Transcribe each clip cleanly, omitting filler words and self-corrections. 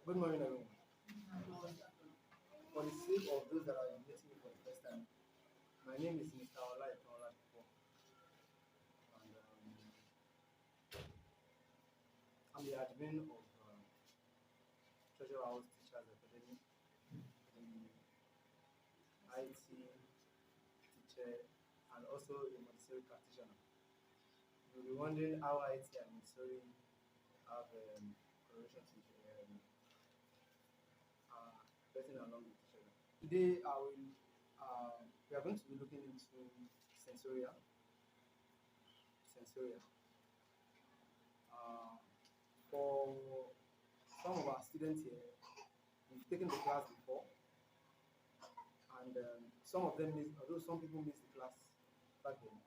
Good morning, everyone. For the sake of those that are meeting me for the first time, my name is Mr. Olaitonla, and I'm the admin of Treasure House Teachers Academy, the IT teacher, and also a Montessori practitioner. You'll be wondering how IT and Montessori have correlation to getting along with each other. Today, we are going to be looking into sensorial. For some of our students here, we've taken the class before, and some of them missed, although some people missed the class back then.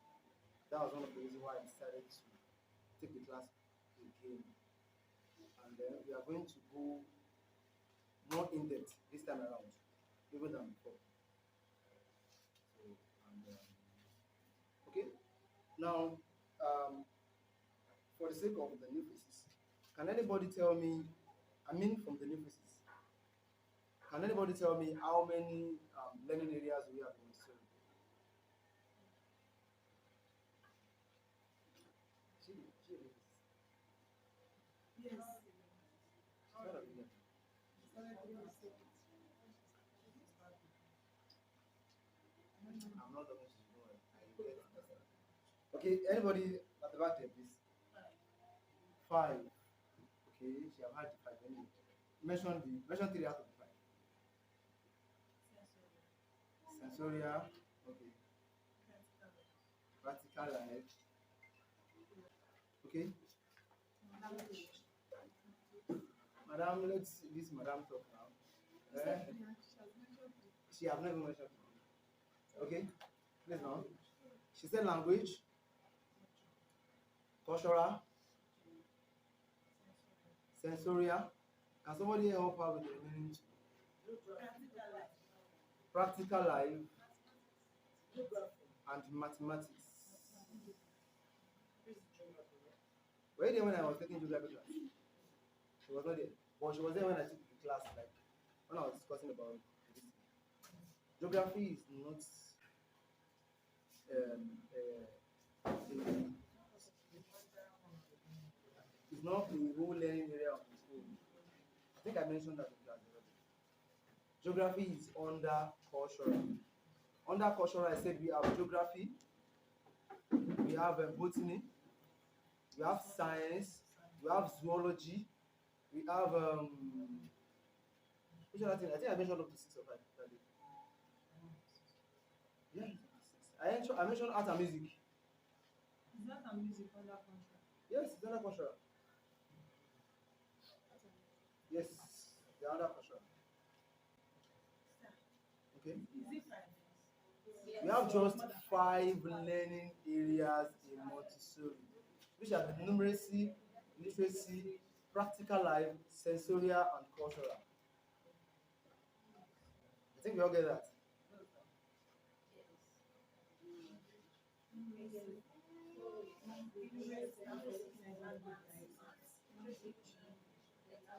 That was one of the reasons why I decided to take the class again. And then we are going to go more in depth this time around, even than before. So, okay. Now, for the sake of the new faces, can anybody tell me? From the new faces, can anybody tell me how many learning areas we have in Montessori? Yes. I'm not talking to you. Okay, anybody at the back there, please? 5. Okay, she have had 5 anyway. Mention 3 out of the 5. Sensorial. Okay. Practical ahead. Okay. Madam, let's this madam talk now. She have never mentioned. Okay, please now. She said language, cultural, sensorial. Can somebody help her with the remaining 2? Practical life and mathematics. Were you there when I was taking geography class? She was not there. But she was there when I took the class, like when I was discussing about this. Geography is not it's not the whole learning area of the school. I think I mentioned that in class already. Geography is under cultural. Under cultural, I said we have geography, we have botany, we have science, we have zoology, we have which other thing? I think I mentioned up to 6 or 5 that day. Yeah, I mentioned art and music. Is art and music under contract? Yes, it's under cultural. Yes, they're under cultural. Okay. Is it 5? We have just 5 learning areas in Montessori, which are the numeracy, literacy, practical life, sensorial, and cultural. I think we all get that.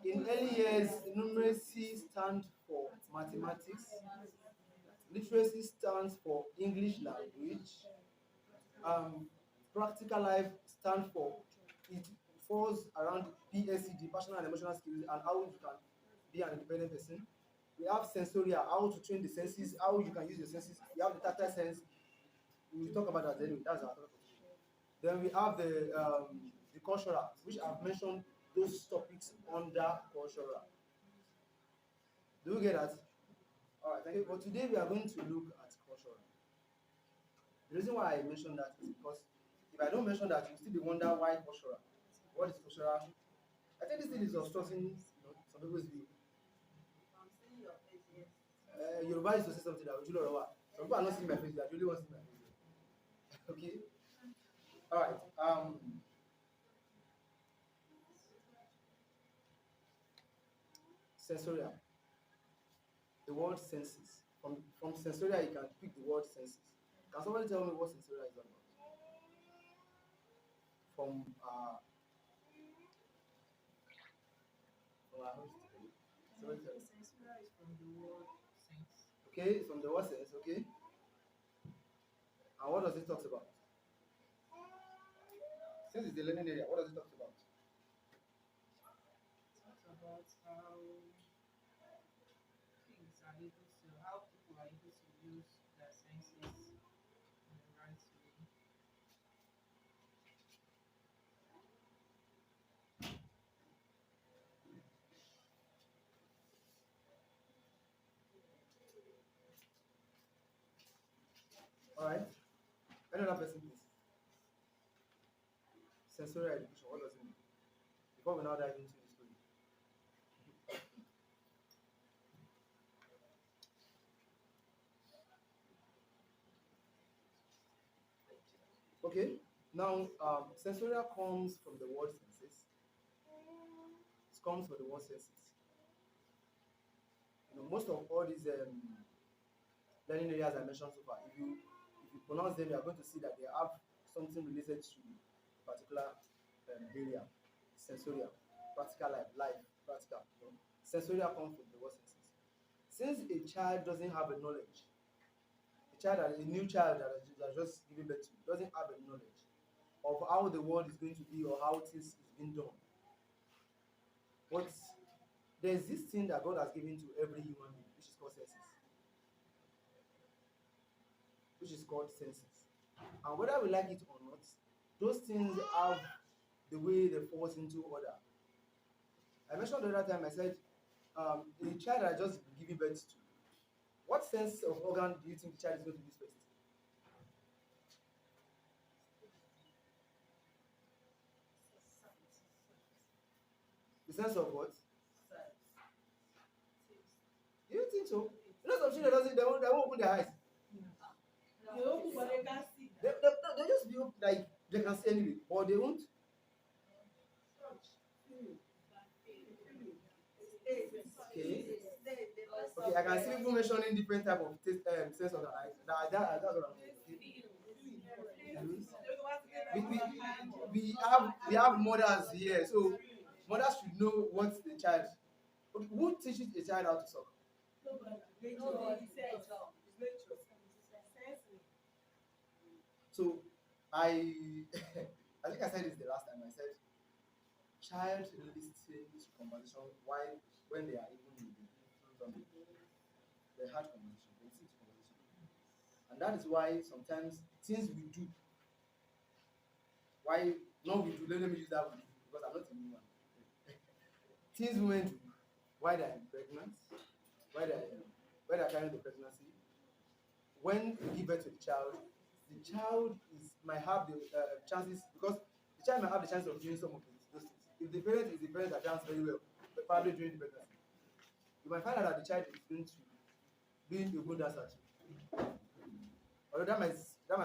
In early years, numeracy stands for mathematics, literacy stands for English language, practical life stands for, it falls around PSED, personal and emotional skills, and how you can be an independent person. We have sensorial, how to train the senses, how you can use your senses. We have the tactile sense. We will talk about that anyway. That's our topic. Then we have the cultural, which I've mentioned those topics under cultural. Do you get that? All right, thank you. But today we are going to look at cultural. The reason why I mentioned that is because if I don't mention that, you still be wonder why cultural. What is cultural? I think this thing is obstructing some people's view. Yoruba is to say something that we should know. Some people are not seeing my face, they are really want to see my face. Okay? Alright. Sensorial. The word senses. From sensorial, you can pick the word senses. Can somebody tell me what sensorial is about? From our host. Somebody tell me. Sensorial is from the word sense. Okay, it's from the word sense, okay? And what does it talk about? Since it's the learning area, what does it talk about? Talks about how things are able to, how people are able to use their senses in the right way. Alright? Any other person, please? Sensorial education, what does it mean? Before we now dive into the story. Okay, now sensorial comes from the word senses. It comes from the word senses. You know, most of all these learning areas I mentioned so far, if you pronounce them, you are going to see that they have something related to a particular area. Sensorial, practical life, practical. You know. Sensorial comes from the word senses. Since a child doesn't have a knowledge, a new child that has just given birth to doesn't have a knowledge of how the world is going to be or how things is being done. But there's this thing that God has given to every human being, which is called senses. Which is called senses. And whether we like it or not, those things have the way they fall into order. I mentioned the other time, I said, a child that just given birth to, what sense of organ do you think the child is going to use first? The sense of what? You don't think so? You know some children doesn't, they won't open their eyes. They open but they can't see. They just be like they can see anyway, but they won't. Okay. Okay, I can see people mentioning different type of taste, sense of the eyes. That's what I'm saying. We have mothers here, so mothers should know what the child. Okay, who teaches a child how to suck? So I I think I said this the last time. I said child listening to conversation while when they are even in the influence of they had conversation, they listen to conversation. And that is why sometimes things we do, why not we do, let me use that one because I'm not a new one. Things women do while they are pregnant, while they are carrying the pregnancy, when you give birth to the child might have the chances because the child might have the chance of doing some of those things. If the parent is the parent that dance very well, but probably during the pregnancy, you might find out that the child is going to be a good dancer too. Although that might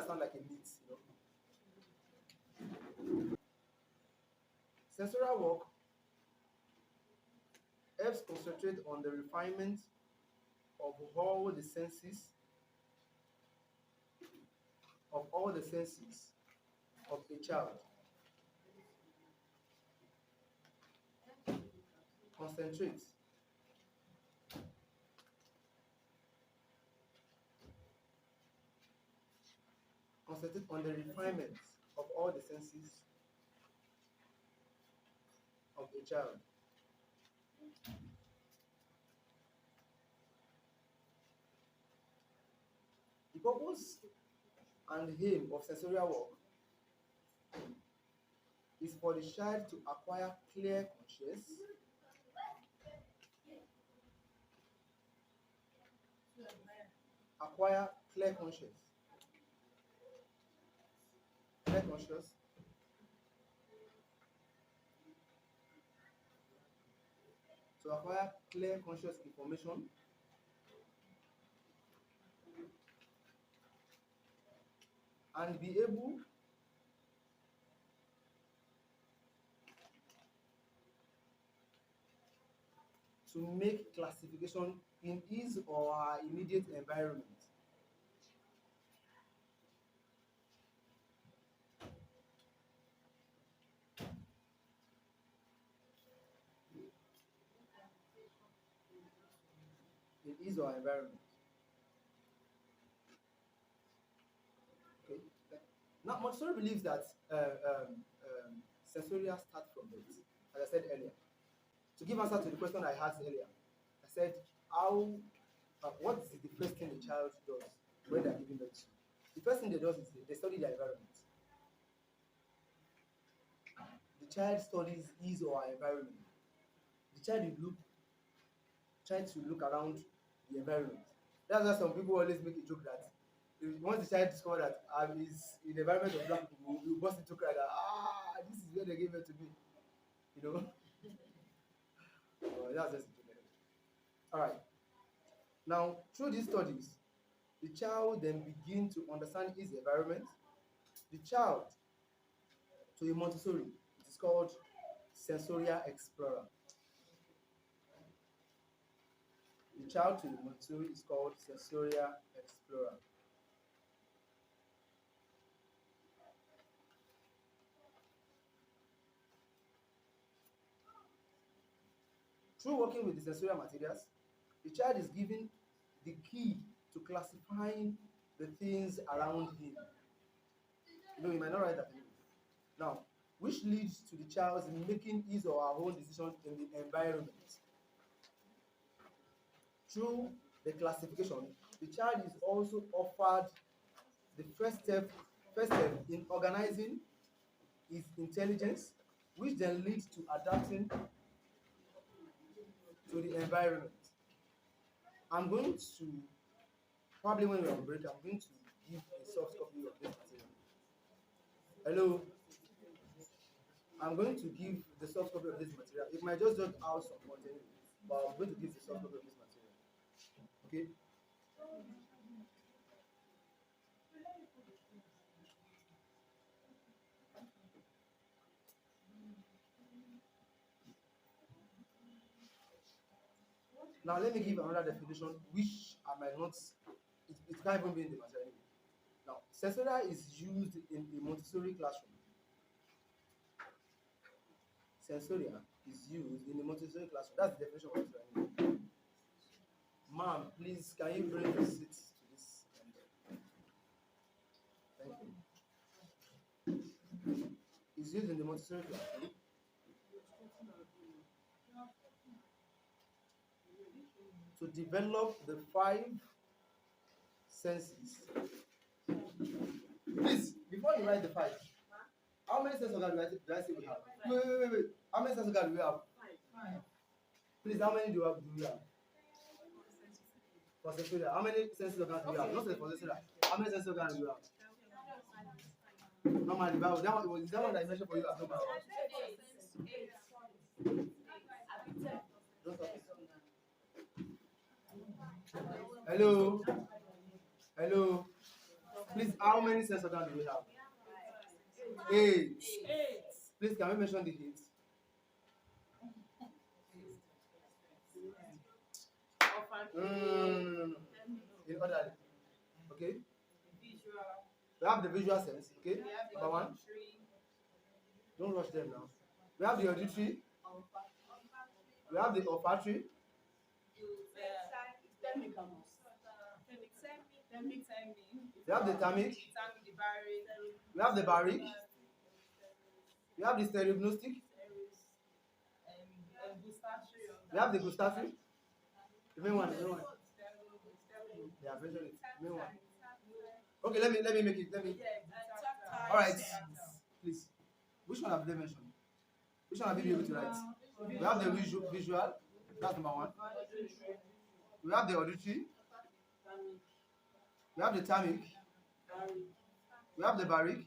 sound like a myth, you know. Sensorial work helps concentrate on the refinement of all the senses of a child. Concentrate on the refinement of all the senses of a child. The purpose and aim of sensorial work is for the child to acquire clear conscience, acquire clear conscience, clear conscious, to acquire clear conscious information and be able to make classification in his or her immediate environment. in his or her environment. Okay. Now, Montessori believes that sensorial start from birth, as I said earlier. To give answer to the question I asked earlier, I said, what is the first thing the child does when they are giving birth to? The first thing they do is they study their environment. The child studies his or her environment. The child will try to look around the environment. That's why some people always make a joke that once the child discovers that he's in the environment of black people, he will burst into cry that this is where they gave birth to me. You know? That's just a joke. All right. Now, through these studies, the child then begin to understand his environment. The child, to a Montessori, it is called sensorial explorer. The child to the Montessori is called sensorial explorer. Through working with the sensorial materials, the child is given the key to classifying the things around him. You might not write that. Now, which leads to the child making his or her own decisions in the environment. Through the classification, the child is also offered the first step in organizing his intelligence, which then leads to adapting to the environment. I'm going to, probably when we're on break, I'm going to give a soft copy of this material. Hello? I'm going to give the soft copy of this material. It might just out some content, but I'm going to give the soft copy of this material. Okay? Now let me give another definition, which I might not, it can't even be in the material. Now, sensorial is used in a Montessori classroom. Sensorial is used in a Montessori classroom. That's the definition of Montessori. Ma'am, please, can you bring your seat to this? Thank you. It's used in the Montessori classroom. To develop the 5 senses. Please, before you write the 5, how many sense organs do I say we have? Wait. How many sense organs do we have? 5. Please, how many do we have? For sensorial, how many sense organs do we have? Not for sensorial. How many sense organs do we have? Normally, is that one that I mentioned for you as number? Hello? Hello? Please, how many sense organs do we have? 8. Please, can we mention the 8? No. In order. Okay? We have the visual sense. Okay? Number 1. Don't rush them now. We have the auditory. We have the olfactory. We have the thermic. We have the Baric. We have the Stereognostic. We have the Gustatory. The main one. Yeah, mention it. The main one. Okay, let me make it. All right, please. Which one have they mentioned? Which one have you been able to write? We have the visual. That's number 1. We have the auditory. We have the thermic. We have the Baric.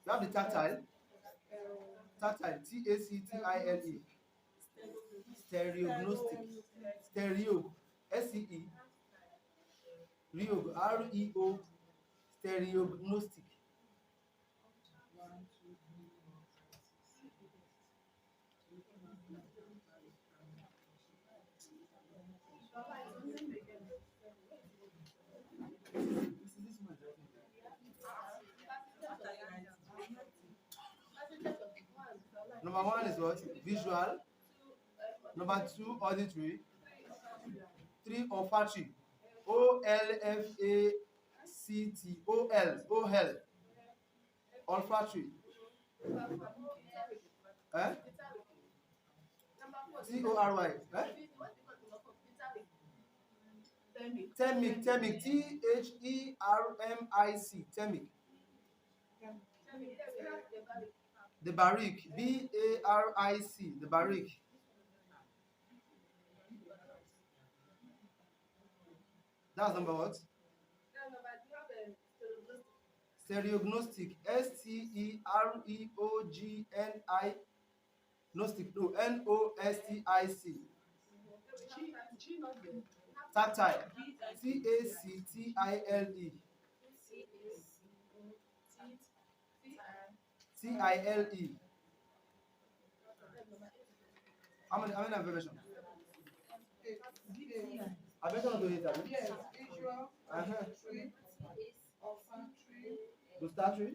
We have the tactile. Tactile. Tactile. Stereognostic. Stereo. SCE. Reo. REO. Stereognostic. Number 1 is what? Visual. Number 2, auditory. 3 olfactory. O-L-F-A-C-T. Olfactory. Eh? T-O-R-Y. Eh? Thermic. T-H-E-R-M-I-C. Thermic. The Baric. B-A-R-I-C. The Baric. That's number what? Stereognostic. S-T-E-R-E-O-G-N-I. Gnostic. No. N-O-S-T-I-C. Tactile. T-A-C-T-I-L-E. T-I-L-E. How many versions? I better not do it. Yes, visual, olfactory, Gustatory.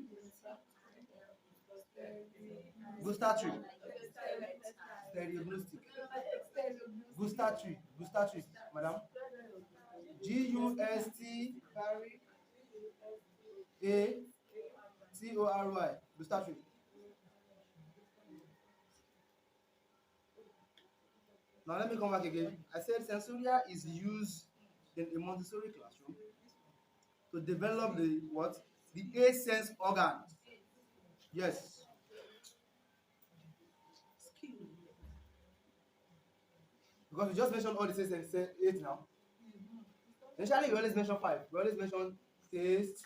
Gustatory. Stereognostic. Gustatory. Madam. G-U-S-T-A-T-O-R-Y. Gustatory. Now let me come back again. I said sensorial is used in a Montessori classroom to develop the what? The 8 sense organ. Yes. Because we just mentioned all the 8 now. Initially, we always mention 5. We always mention taste,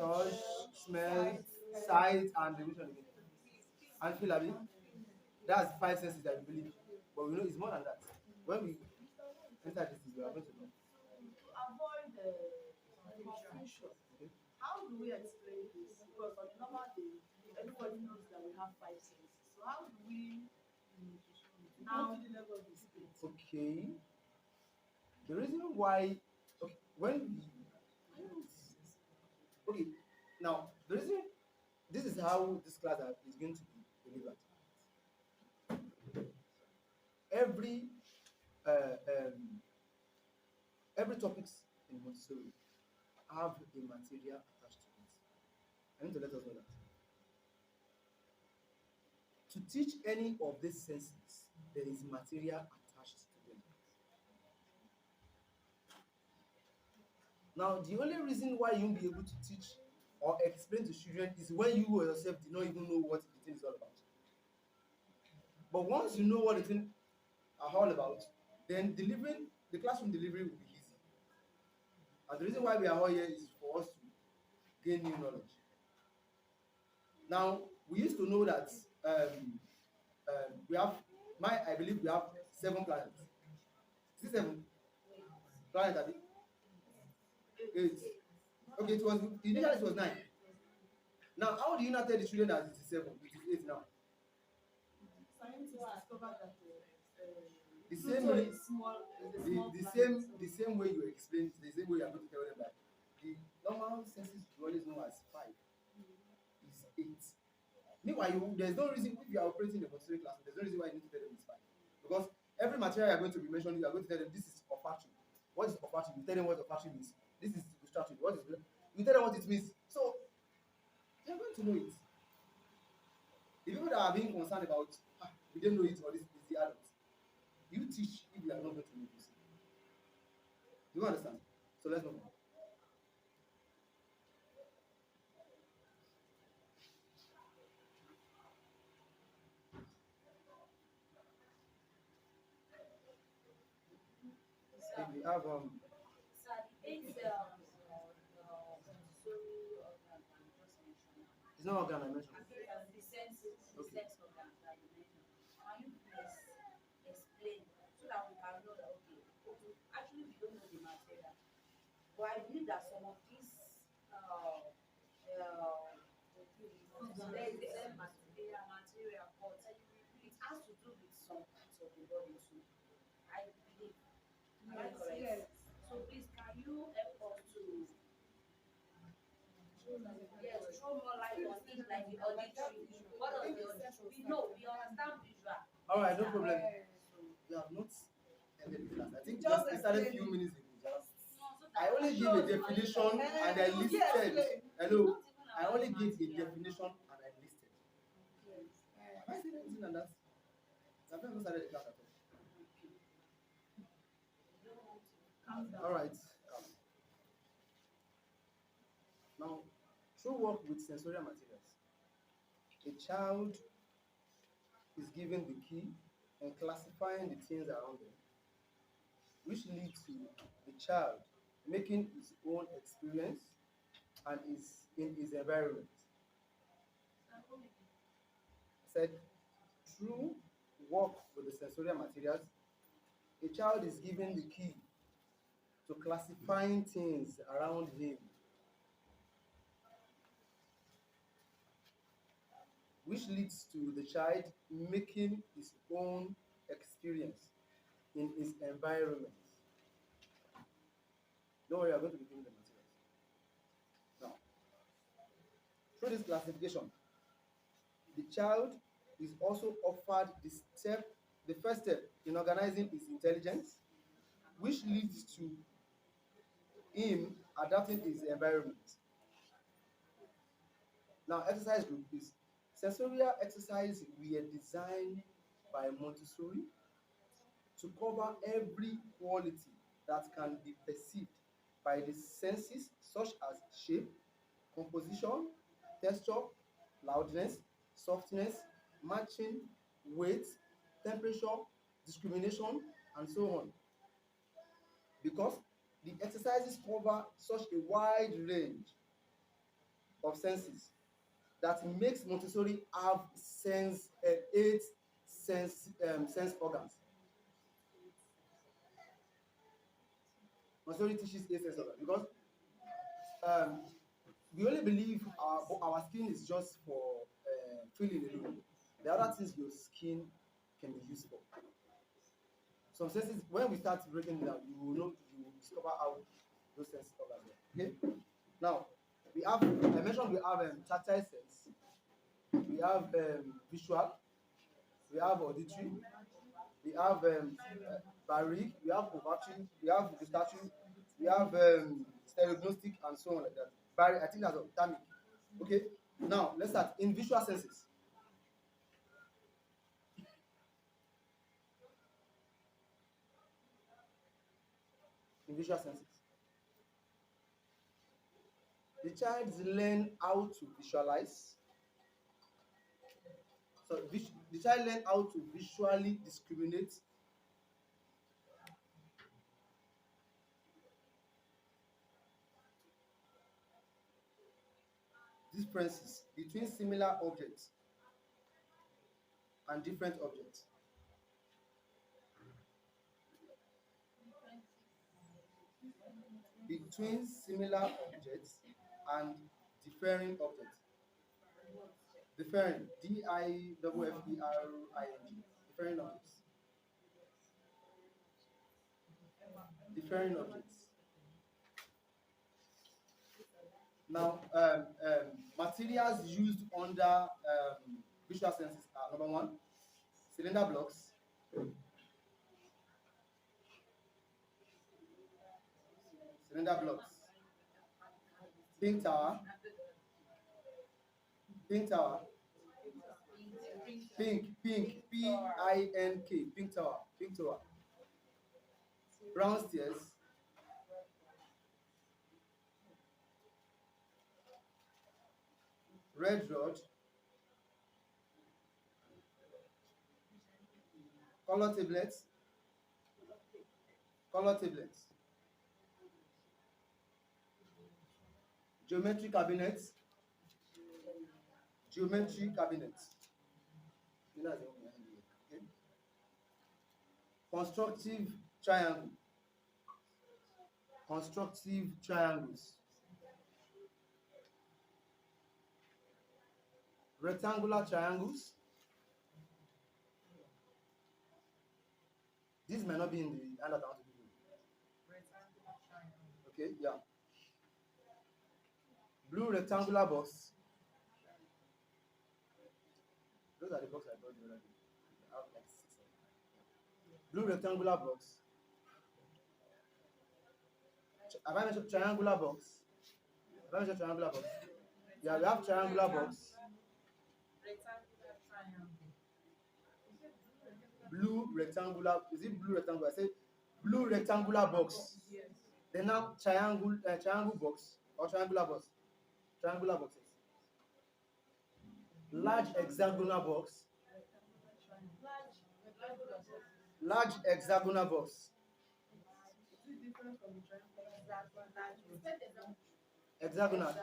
touch, smell, sight, and the vision again. And feel, abi? That's 5 senses that we believe. But we know it's more than that. When we enter this, we are going to know. To avoid confusion, how do we explain this? Because on a normal day, everybody knows that we have 5 senses. So how do we now to the level of this? Okay. The reason why, okay, okay, now the reason, this is how this class is going to be delivered. Every topics in Montessori have a material attached to it. I need to let us know that. To teach any of these senses, there is material attached to them. Now, the only reason why you won't be able to teach or explain to children is when you yourself did not even know what the thing is all about. But once you know what the thing are all about, then the classroom delivery will be easy. And the reason why we are all here is for us to gain new knowledge. Now, we used to know that I believe we have 7 planets. Is it 7? Planets, I think. 8. Okay, initially it was 9. Now, how do you not tell the children that it is 7? It is 8 now. Scientists discovered that The same way you explain, the same way you are going to tell them that the normal senses you always know as 5 is 8. Meanwhile, there's no reason, if you are operating in a Montessori classroom, there's no reason why you need to tell them it's 5. Because every material you are going to be mentioning, you are going to tell them this is olfactory. What is olfactory? You tell them what olfactory means. This is gustatory. What is you tell them what it means. So they are going to know it. The people that are being concerned about we don't know it or this is the adults. You teach if you are not going to know this. Do you understand? So let's move on. If we have it's not organ I mentioned. the senses, the sense organs that you mentioned. Can you please explain so that we can know that actually we don't know the material. But I believe that some of these there is the material, but it has to do with some parts of the body too. I believe. Am I correct? Yes. So please, can you help us to throw more light on things like the auditory? What are the auditory? We know, we understand visual. All right, no problem. Yeah, not ended the class. I think Just we started a few explain. minutes ago. I only give a definition and I listed. Yes, Hello. I only give a definition and I listed. Have I said anything on that? I've not started the class at all. All right. Now, through work with sensorial materials, a child is given the key and classifying the things around them, which leads to the child making his own experience and is in his environment. I said, through work with the sensorial materials, a child is given the key to classifying things around him, which leads to the child making his own experience in his environment. Don't worry, I'm going to be giving the materials. Now, through this classification, the child is also offered the first step in organizing his intelligence, which leads to him adapting his environment. Now, exercise group is sensorial exercise were designed by Montessori to cover every quality that can be perceived by the senses, such as shape, composition, texture, loudness, softness, matching, weight, temperature, discrimination, and so on. Because the exercises cover such a wide range of senses that makes Montessori have eight sense organs. Montessori teaches 8 sense organs because we only believe our skin is just for feeling alone. The other things your skin can be used for. Some senses, when we start breaking it down, you will discover how those sense organs work. Okay? Now, I mentioned we have tactile sense, we have visual, we have auditory, we have Baric, we have Olfactory, we have Gustatory, we have Stereognostic, and so on like that. Baric, I think that's Thermic. Okay, now let's start in visual senses. In visual senses, the child learn how to visualize. So the child learn how to visually discriminate differences between similar objects and different objects. Between similar objects and differing objects. Differing, D-I-F-F-E-R-I-N-G, differing objects. Differing objects. Now, materials used under visual senses are number 1, cylinder blocks. Cylinder blocks. Pink tower. Pink tower. Pink, P-I-N-K, pink tower, pink tower. Brown stairs. Red rod. Color tablets. Color tablets. Geometry cabinets. Geometry cabinets. Okay. Constructive triangle. Constructive triangles. Rectangular triangles. This might not be in the handout I want to give you. Rectangular triangle. Okay, yeah. Blue rectangular box. Those are the box I brought the other day. I have like 6 of them. Blue rectangular box. Have I mentioned triangular box? Have I mentioned triangular box? Yeah, we have triangular box. Rectangular triangle. Blue rectangular. Is it blue rectangular? I say blue rectangular box. Yes. Then now triangle box or triangular box. Triangular boxes. Large hexagonal box. Large hexagonal box. Hexagonal. Hexagonal.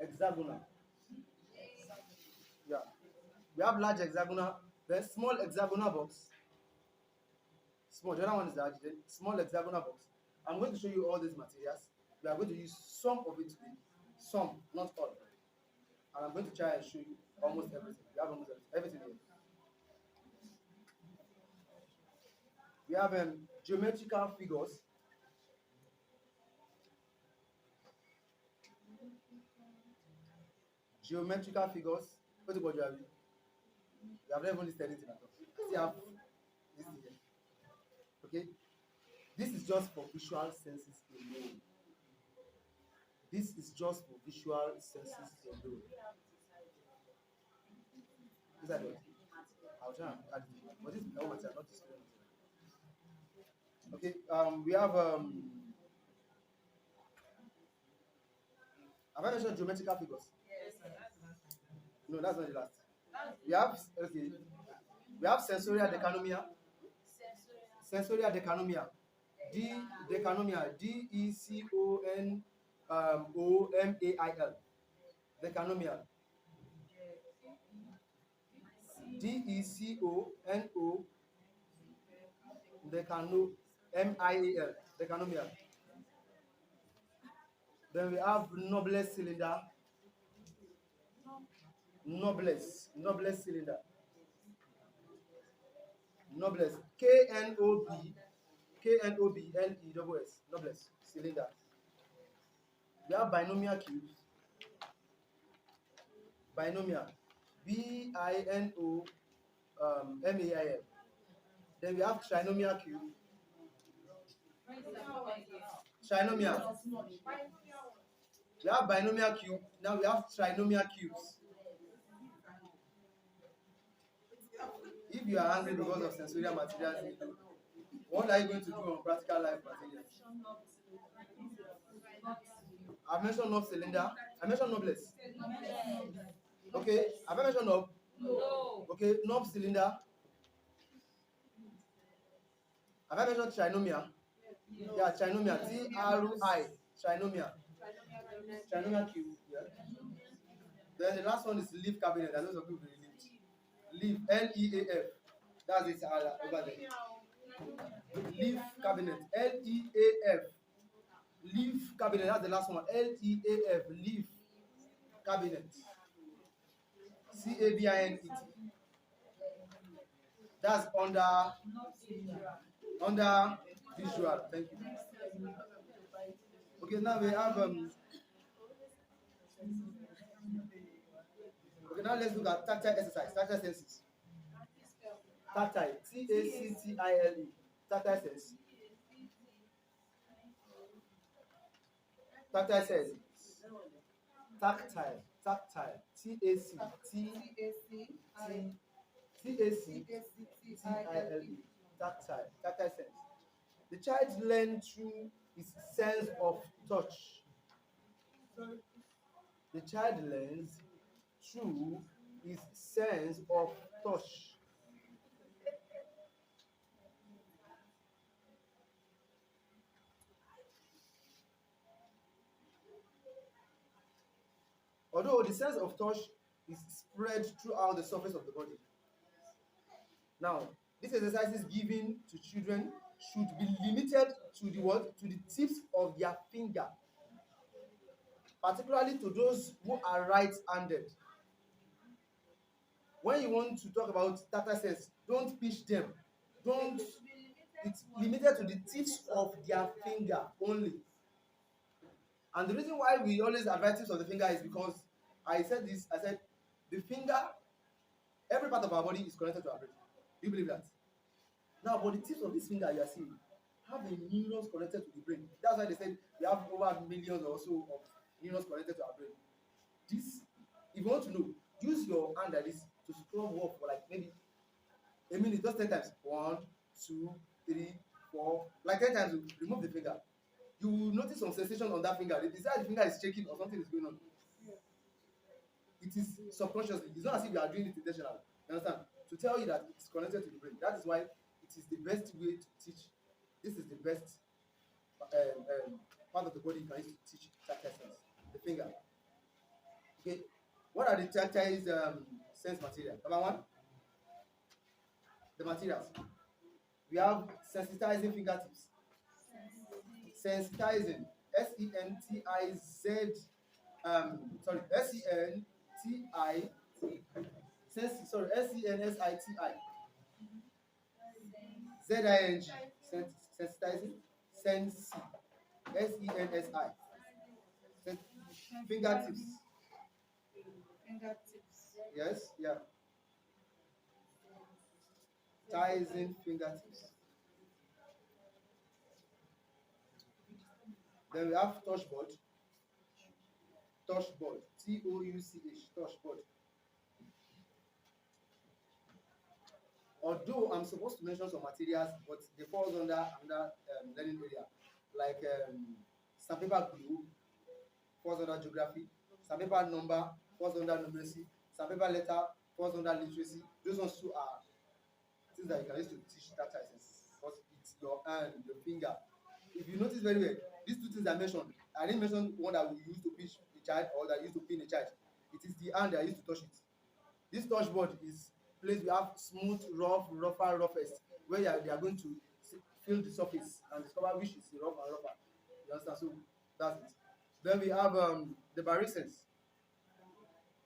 Hexagonal. Yeah. We have large hexagonal, then small hexagonal box. Small. The other one is large. Then small hexagonal box. I'm going to show you all these materials. We are going to use some of it today. Some, not all. And I'm going to try and show you almost everything. We have almost everything here. We have geometrical figures. Geometrical figures. What about you? You have never even listed anything at all. See, I have this thing here. Okay? This is just for visual senses alone. This is just for visual senses alone. Is that what? I'll try and add it. But this is no material, not display material. Okay, we have I mentioned geometrical figures? Yes, sir. That's the last one. No, that's not the last. We have sensorial decanomia. Sensorial decanomia. Decanomia. DECONOMAIL. Decanomia. DECONO. MIAL. Decanomia. Then we have noblesse cylinder. Noblesse cylinder. Noblesse. KNOBLESS. Noblesse cylinder. We have binomial cubes. Binomial. BINOMAIL. Then we have trinomial cube. Trinomial. We have binomial cube. Now we have trinomial cubes. If you are angry because of sensorial materials, what are you going to do on practical life materials? I've mentioned knob cylinder. I mentioned noblesse. Okay, have I mentioned knob? No. Okay, knob cylinder. Have I mentioned trinomia? Yeah, trinomia. TRI. Trinomia. Trinomial cube. Yeah. Then the last one is leaf cabinet. I know some people really leaf. LEAF. That's it. Over there. Leaf cabinet. LEAF. Leaf cabinet. That's the last one. LEAF. Leaf cabinet. CABINET. That's under visual. Thank you. Okay, now we have okay, now let's look at tactile exercise, tactile senses. Tactile, TACTILE, tactile sense. Tactile sense. Tactile, tactile sense. The child learns through his sense of touch. The child learns through his sense of touch. Although the sense of touch is spread throughout the surface of the body. Now, these exercises given to children should be limited to the what? To the tips of their finger, particularly to those who are right-handed. When you want to talk about tactile sense, don't pitch them. It's limited to the tips of their finger only. And the reason why we always advise tips of the finger is because I said this. I said the finger, every part of our body is connected to our brain. Do you believe that? Now, but the tips of this finger you are seeing have the neurons connected to the brain. That's why they said we have over millions or so of neurons connected to our brain. This, if you want to know, use your hand like this to scrub off for like maybe a minute, just 10 times. 1, 2, 3, 4, like 10 times. Remove the finger. You will notice some sensation on that finger. It's either the finger is shaking or something is going on. It is subconsciously. It's not as if you are doing it intentionally. You understand? To tell you that it's connected to the brain. That is why it is the best way to teach. This is the best part of the body you can use to teach tactile sense. The finger. Okay. What are the tactile sense material? Number one, the materials. We have sensitizing fingertips. Sensitizing. S-E-N-T-I-Z. S-E-N-T-I. S-E-N-S-I-T-I. Z-I-N-G. Sensitizing. Sensi. S-E-N-S-I. Fingertips. Fingertips. Yes, yeah. Sensitizing fingertips. Then we have touch board. Touch board. T-O-U-C-H. Touch board. Although I'm supposed to mention some materials, but they fall under learning area, like sandpaper glue falls under geography, sandpaper number falls under numeracy, sandpaper letter falls under literacy. Those ones too are things that you can use to teach tactile sense, because it's your hand, your finger. If you notice very well, these two things I mentioned, I didn't mention one that we use to pinch a child or that used to pin a child. It is the hand that I used to touch it. This touch board is place we have smooth, rough, rougher, roughest, where they are going to feel the surface and discover which is rough and rougher. You understand? So that's it. Then we have the Baric sense.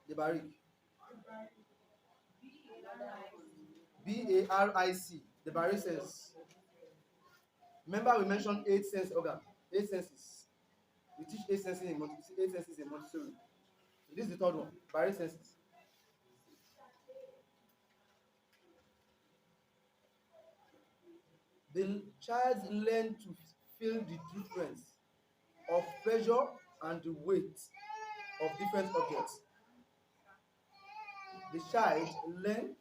The Baric. B-A-R-I-C. The Baric sense. Remember we mentioned 8 sense organ. 8 senses. We teach 8 senses in Montessori. So this is the third one. Baric senses. The child learn to feel the difference of pressure and the weight of different objects. The child learn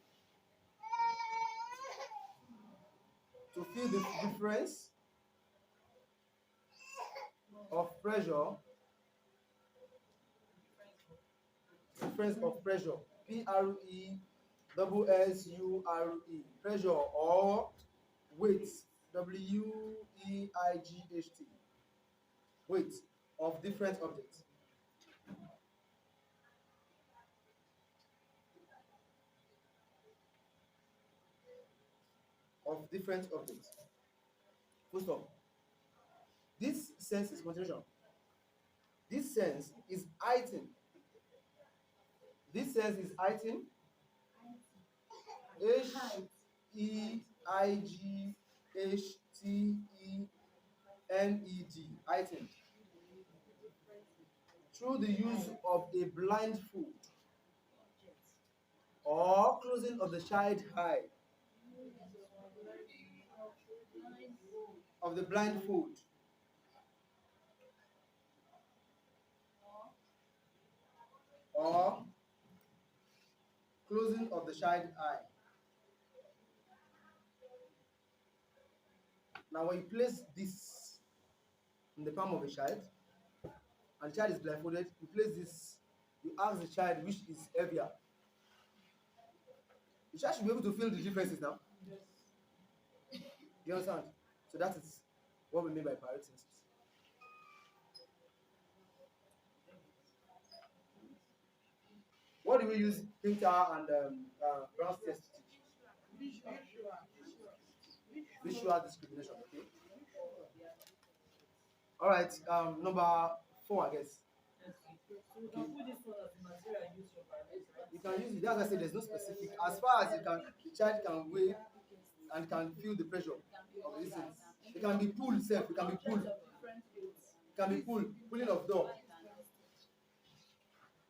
to feel the difference of pressure, P-R-E-S-S-U-R-E, pressure, or weight, W-E-I-G-H-T, weight of different objects. Of different objects. Full stop. This sense is concentration. This sense is heightened. This sense is heightened. H-E-I-G-H-T-E-N-E-D. Heightened. Through the use of a blindfold or closing of the child eye. Of the blindfold or closing of the child eye. Now when you place this in the palm of a child and the child is blindfolded, you place this, you ask the child which is heavier. The child should be able to feel the differences now. Yes. Do you understand? So that is what we mean by Baric senses. What do we use Pinter and Brown's test to teach? Visual discrimination. Okay. All right. Number 4, I guess. You can put this one as the material used for Baric, right? You can use it. That's why I say there's no specific. As far as you can, the child can weigh and can feel the pressure of the distance. It can be pulled, self. It can be pulled. It can be pulled. Pulling of door.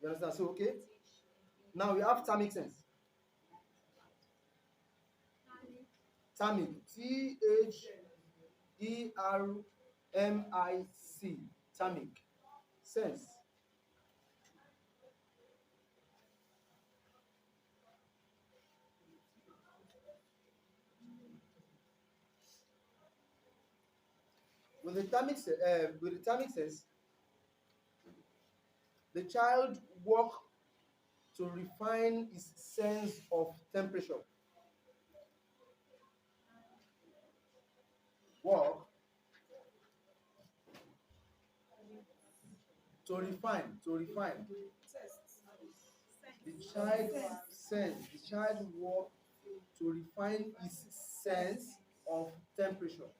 You You understand? So, okay. Now we have thermic sense. Thermic. T-H-E-R-M-I-C. Thermic. Sense. With the thermic sense, the child work to refine his sense of temperature. Work to refine. The child sense, the child work to refine his sense of temperature.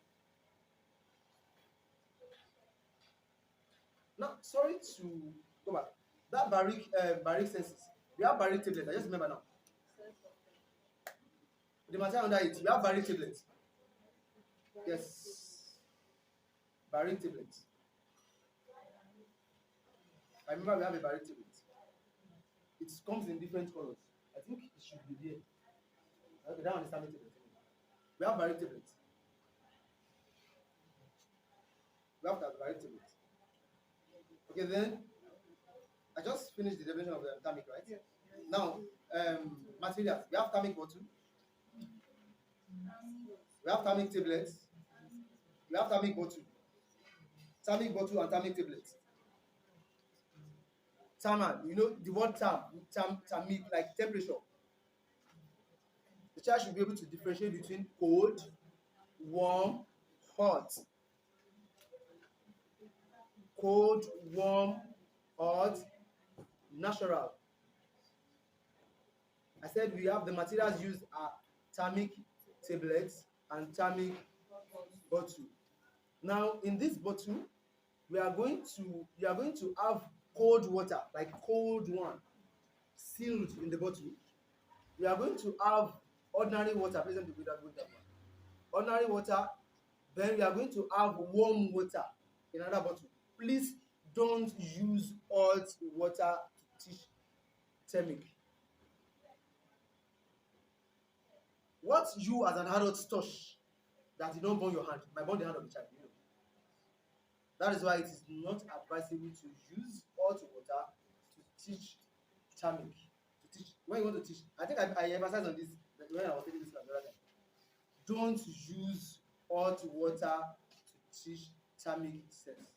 Now, sorry to go back. That Baric senses. We have Baric tablets. I just remember now. The material under it, we have Baric tablets. Yes. Baric tablets. I remember we have a Baric tablet. It comes in different colors. I think it should be there. Okay, that one is Thermic tablet. We have Baric tablets. We have that Baric tablet. Okay, then I just finished the definition of the thermic, right? Yes. Now, materials. We have thermic bottle. We have thermic tablets. We have thermic bottle. Thermic bottle and thermic tablets. Thermal, you know the word thermic, like temperature. The child should be able to differentiate between cold, warm, hot. Cold, warm, hot, natural. I said we have the materials used are thermic tablets and thermic bottle. Now, in this bottle, you are going to have cold water, like cold one, sealed in the bottle. We are going to have ordinary water, present with that one. Ordinary water, then we are going to have warm water in another bottle. Please don't use hot water to teach thermic. What you as an adult touch that you don't burn your hand, might burn the hand of the child. You know. That is why it is not advisable to use hot water to teach thermic. To teach when you want to teach, I think I emphasized on this when I was taking this class the other time. Don't use hot water to teach thermic sense.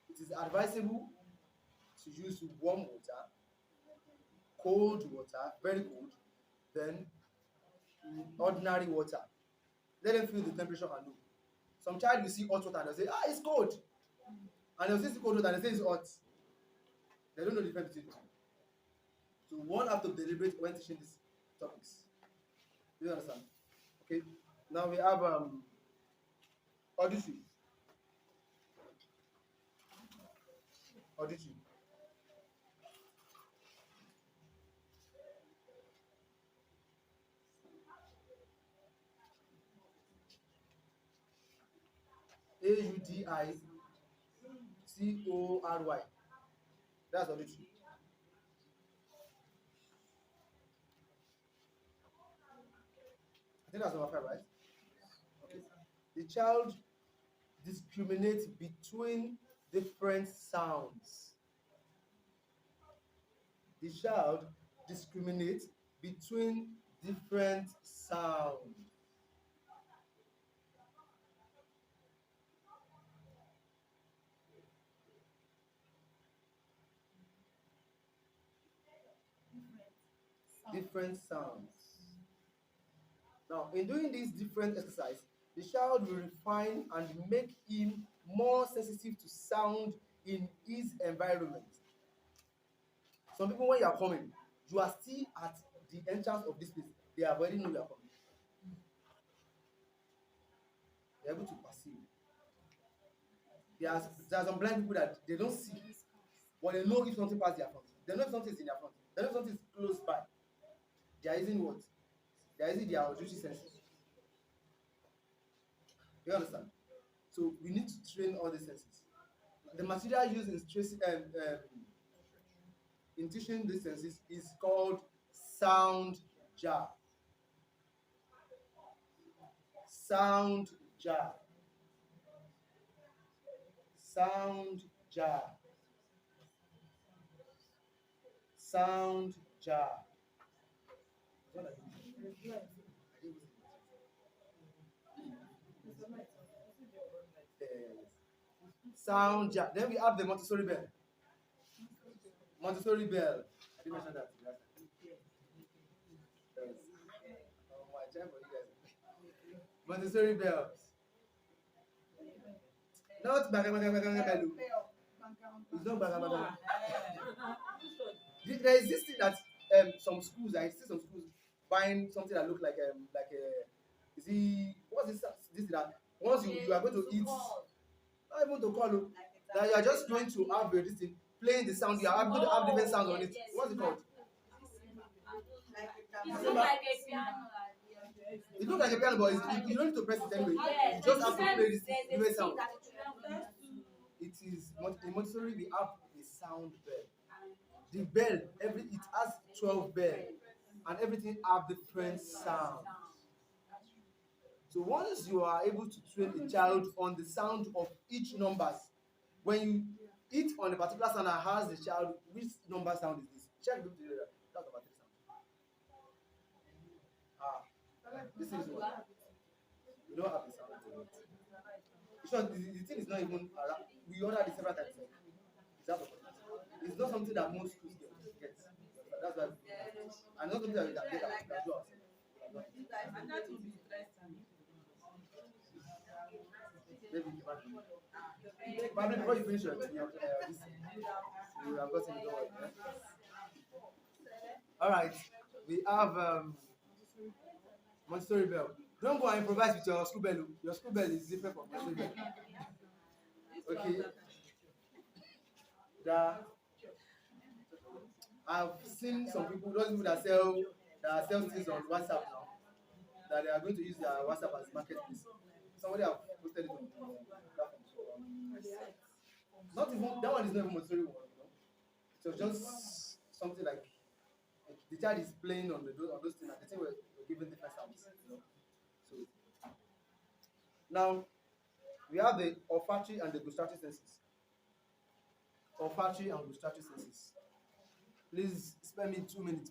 It is advisable to use warm water, cold water, very cold, then ordinary water. Let them feel the temperature and know. Some child will see hot water and they'll say, it's cold. And they'll see cold water and they say it's hot. They don't know the difference between the two. So one have to deliberate when teaching these topics. Do you understand? Okay. Now we have auditory. Auditory. Audicory. That's auditory. I think that's number 5, right? Okay. The child discriminates between different sounds. The child discriminates between different sounds. Different sounds. Now, in doing this different exercise, the child will refine and make him more sensitive to sound in his environment. Some people, when you are coming, you are still at the entrance of this place. They already know you are coming. They are able to perceive. There are some blind people that they don't see, but they know if something passes their front. They know if something is in their front. They know if something is close by. They are using what? They are using their auditory senses. You understand? So we need to train all these senses. The material used in in teaching these senses is called sound jar. Sound jar. Sound jar. Sound jar. Sound jar. Then we have the Montessori bell. Montessori bell. I didn't mention that. Yes. Oh, my time for you guys. Montessori bells. Not bell. It's not bell. There is this thing that some schools, I see some schools buying something that look like a is it what's this that once you are going to eat, not even to call you, that you are just going to have this thing playing the sound, you are going to have different sounds on it. What's it called? It looks like a piano. It looks like a piano, but you don't need to press it anyway. You just have to play this different sound. It is in Montessori we have a sound bell. The bell, it has 12 bells, and everything have different sounds. So once you are able to train a child on the sound of each numbers, when you hit on a particular sound and ask the child which number sound is this, the child will be able to do that. That's number 3 sound. This is one. We don't have the sound. So the thing is not even around. We order this several times. It's not something that most schools get. That's why. And not something that we can get that do ourselves. And that would be interesting. Maybe probably before you finish your this, you have gotten the door. All right, we have Montessori bell. Don't go and improvise with your school bell. Your school bell is different from Montessori bell. Okay. I've seen some people, those people that sell things on WhatsApp now, that they are going to use their WhatsApp as marketplace. Somebody have posted it on platform. Not even that one is not even Montessori one, you know. So just something like the child is playing on those things, and the thing we're giving different sounds, you know. So now we have the olfactory and the gustatory senses. Olfactory and gustatory senses. Please spare me 2 minutes.